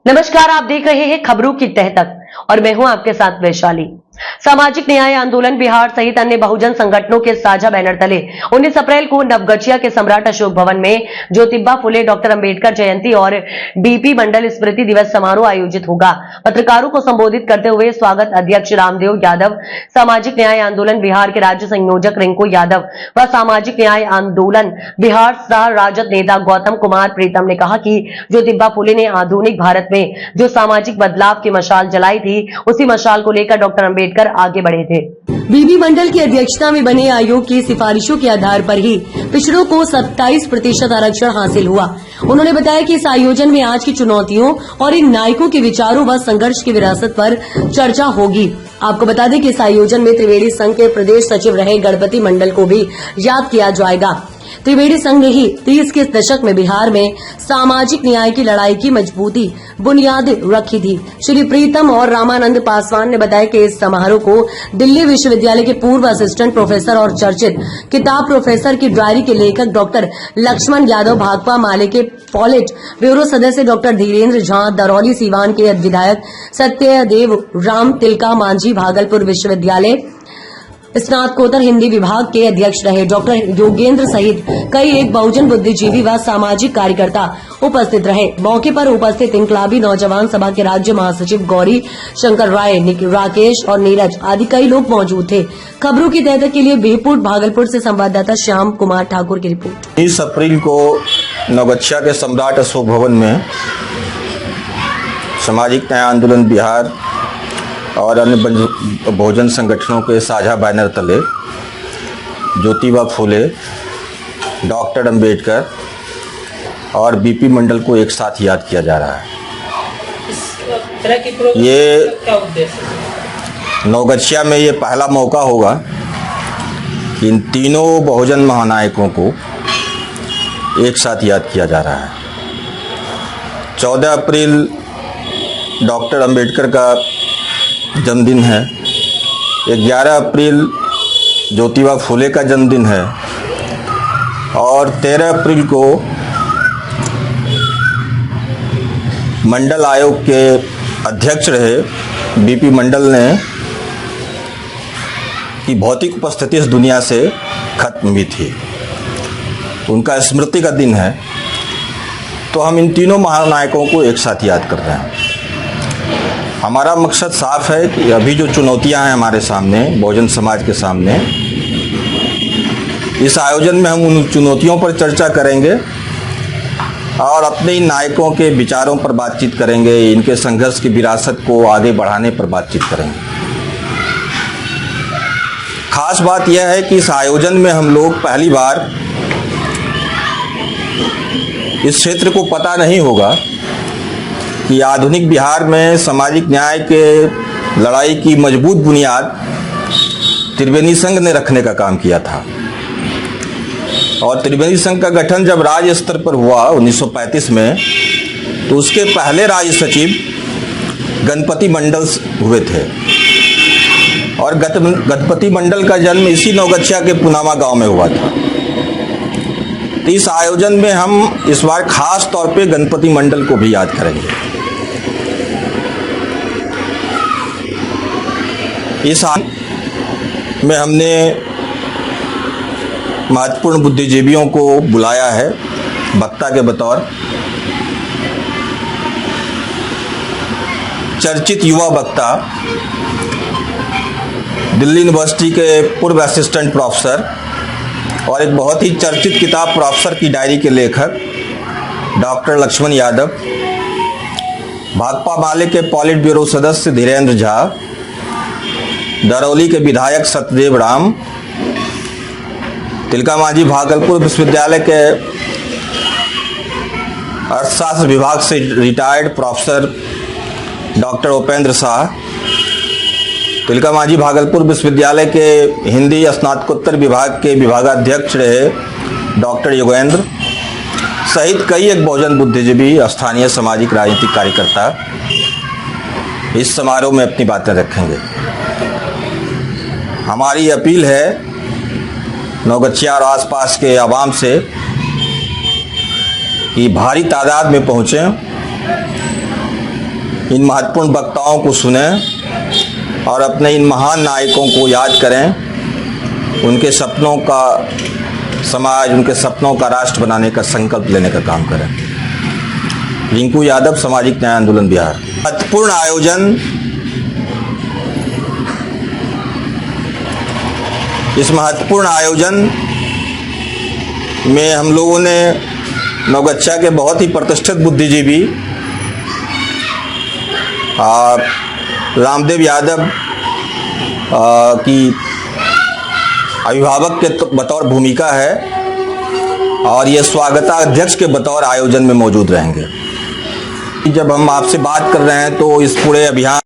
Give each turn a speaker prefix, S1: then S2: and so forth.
S1: नमस्कार, आप देख रहे हैं खबरों की तह तक और मैं हूं आपके साथ वैशाली। सामाजिक न्याय आंदोलन बिहार सहित अन्य बहुजन संगठनों के साझा बैनर तले 19 अप्रैल को नवगछिया के सम्राट अशोक भवन में ज्योतिबा फुले डॉक्टर अंबेडकर जयंती और बीपी मंडल स्मृति दिवस समारोह आयोजित होगा। पत्रकारों को संबोधित करते हुए स्वागत अध्यक्ष रामदेव यादव, सामाजिक न्याय आंदोलन बिहार के राज्य संयोजक रिंकू यादव व सामाजिक न्याय आंदोलन बिहार सह राजद नेता गौतम कुमार प्रीतम ने कहा कि ज्योतिबा फुले ने आधुनिक भारत में जो सामाजिक बदलाव की मशाल जलाई थी, उसी मशाल को लेकर डॉक्टर अंबेडकर आगे बढ़े थे। बीबी मंडल की अध्यक्षता में बने आयोग की सिफारिशों के आधार पर ही पिछड़ों को 27% आरक्षण हासिल हुआ। उन्होंने बताया कि इस आयोजन में आज की चुनौतियों और इन नायकों के विचारों व संघर्ष की विरासत पर चर्चा होगी। आपको बता दें कि इस आयोजन में त्रिवेणी संघ के प्रदेश सचिव रहे गणपति मंडल को भी याद किया जाएगा। त्रिवेणी संघ ने ही 30 के दशक में बिहार में सामाजिक न्याय की लड़ाई की मजबूती बुनियाद रखी थी। श्री प्रीतम और रामानंद पासवान ने बताया कि इस समारोह को दिल्ली विश्वविद्यालय के पूर्व असिस्टेंट प्रोफेसर और चर्चित किताब प्रोफेसर की डायरी के लेखक डॉक्टर लक्ष्मण यादव, भाकपा माले के पॉलिट ब्यूरो सदस्य डॉक्टर धीरेन्द्र झा, दरौली सीवान के विधायक सत्यदेव राम तिलका मांझी, भागलपुर विश्वविद्यालय स्नातकोत्तर हिंदी विभाग के अध्यक्ष रहे डॉक्टर योगेंद्र सहित कई एक बहुजन बुद्धिजीवी व सामाजिक कार्यकर्ता उपस्थित रहे। मौके पर उपस्थित इनकलाबी नौजवान सभा के राज्य महासचिव गौरी शंकर राय, राकेश और नीरज आदि कई लोग मौजूद थे। खबरों की तह तक के लिए बिहपुर भागलपुर से संवाददाता श्याम कुमार ठाकुर की रिपोर्ट।
S2: 30 अप्रैल को नवगछिया के सम्राट अशोक भवन में सामाजिक न्याय आंदोलन बिहार और अन्य बहुजन संगठनों के साझा बैनर तले ज्योतिबा फुले, डॉक्टर अंबेडकर और बीपी मंडल को एक साथ याद किया जा रहा है।
S3: इस तरह की
S2: ये
S3: क्या उद्देश्य?
S2: नवगछिया में ये पहला मौका होगा कि इन तीनों बहुजन महानायकों को एक साथ याद किया जा रहा है। 14 अप्रैल डॉक्टर अंबेडकर का जन्मदिन है, 11 अप्रैल ज्योतिबा फुले का जन्मदिन है और 13 अप्रैल को मंडल आयोग के अध्यक्ष रहे बीपी मंडल ने की भौतिक उपस्थिति इस दुनिया से खत्म हुई थी। उनका स्मृति का दिन है, तो हम इन तीनों महानायकों को एक साथ याद कर रहे हैं। हमारा मकसद साफ है कि अभी जो चुनौतियां हैं हमारे सामने, बहुजन समाज के सामने, इस आयोजन में हम उन चुनौतियों पर चर्चा करेंगे और अपने इन नायकों के विचारों पर बातचीत करेंगे, इनके संघर्ष की विरासत को आगे बढ़ाने पर बातचीत करेंगे। खास बात यह है कि इस आयोजन में हम लोग पहली बार, इस क्षेत्र को पता नहीं होगा कि आधुनिक बिहार में सामाजिक न्याय के लड़ाई की मजबूत बुनियाद त्रिवेणी संघ ने रखने का काम किया था। और त्रिवेणी संघ का गठन जब राज्य स्तर पर हुआ 1935 में, तो उसके पहले राज्य सचिव गणपति मंडल हुए थे और गणपति मंडल का जन्म इसी नवगछिया के पुनामा गांव में हुआ था। तो इस आयोजन में हम इस बार खास तौर पे गणपति मंडल को भी याद करेंगे। इस में हमने महत्वपूर्ण बुद्धिजीवियों को बुलाया है वक्ता के बतौर। चर्चित युवा वक्ता, दिल्ली यूनिवर्सिटी के पूर्व असिस्टेंट प्रोफेसर और एक बहुत ही चर्चित किताब प्रोफेसर की डायरी के लेखक डॉक्टर लक्ष्मण यादव, भाकपा माले के पॉलिट ब्यूरो सदस्य धीरेन्द्र झा, दरौली के विधायक सत्यदेव राम, तिलका मांझी भागलपुर विश्वविद्यालय के अर्थशास्त्र विभाग से retired professor doctor Upendra Shah, Tilka Manjhi Bhagalpur विश्वविद्यालय के हिंदी स्नातकोत्तर विभाग के विभागाध्यक्ष रहे डॉक्टर योगेंद्र सहित कई एक बहुजन बुद्धिजीवी, स्थानीय सामाजिक राजनीतिक कार्यकर्ता इस समारोह में अपनी बातें रखेंगे। हमारी अपील है नवगछिया और आसपास के आवाम से कि भारी तादाद में पहुँचें इन महत्वपूर्ण वक्ताओं को सुने और अपने इन महान नायकों को याद करें, उनके सपनों का समाज, उनके सपनों का राष्ट्र बनाने का संकल्प लेने का काम करें। रिंकू यादव, सामाजिक न्याय आंदोलन बिहार। महत्वपूर्ण आयोजन, इस महत्वपूर्ण आयोजन में हम लोगों ने नवगछिया के बहुत ही प्रतिष्ठित बुद्धिजीवी रामदेव यादव की अभिभावक के बतौर भूमिका है और ये स्वागताध्यक्ष के बतौर आयोजन में मौजूद रहेंगे। जब हम आपसे बात कर रहे हैं तो इस पूरे अभियान